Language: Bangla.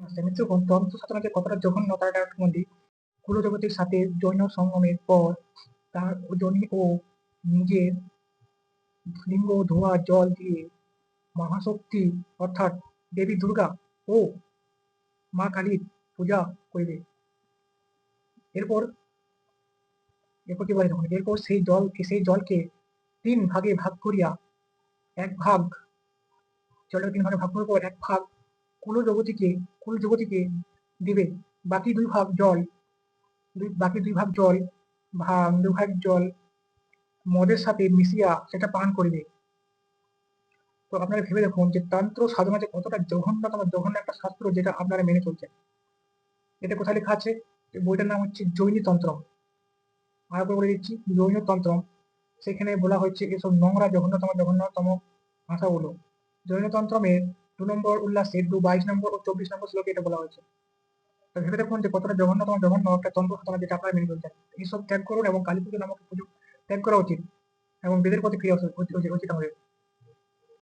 মিত্রগণ, তন্ত্র সাধনা যে কতটা জঘন্য তার একটা মন্দির। কুলজগতের সাথে যৌন সঙ্গমের পর তার যোনি ও নিজের লিঙ্গ ধোয়া জল দিয়ে মহাশক্তি অর্থাৎ দেবী দুর্গা ও মা কালীর পূজা করিবে। এরপর এরপর কি বলে দেখুন, এরপর সেই জলকে ৩ ভাগে ভাগ করিয়া এক ভাগ জলের ৩ ভাগে ভাগ করার পর এক ভাগ কুলজগতীকে দিবে। বাকি ২ ভাগ জল বাকি ২ ভাগ জল ২ ভাগ জল মদের সাথে মিশিয়া সেটা পান করিবে। তো আপনারা ভেবে দেখুন যে তন্ত্র সাধনা যে কতটা জঘন্য একটা শাস্ত্র যেটা আপনারা মেনে চলছেন। এটা কোথায় লেখা আছে? বইটার নাম হচ্ছে জৈনী তন্ত্র। আরেকবার বলে দিচ্ছি, জৈন তন্ত্র। সেখানে বলা হয়েছে এসব নোংরা জঘন্যতম ভাষাগুলো। জৈন তন্ত্রমের ২ নম্বর উল্লাসের ২২ নম্বর ও ২৪ নম্বর শ্লোকে এটা বলা হয়েছে। তো ভেবে দেখুন যে কতটা জঘন্য একটা তন্ত্র সাধনা যেটা আপনারা মেনে চলছেন। এইসব ত্যাগ করুন এবং কালী পুজো নামক পুজো ত্যাগ করা উচিত এবং বেদের প্রতি ফিরে আসা উচিত হবে।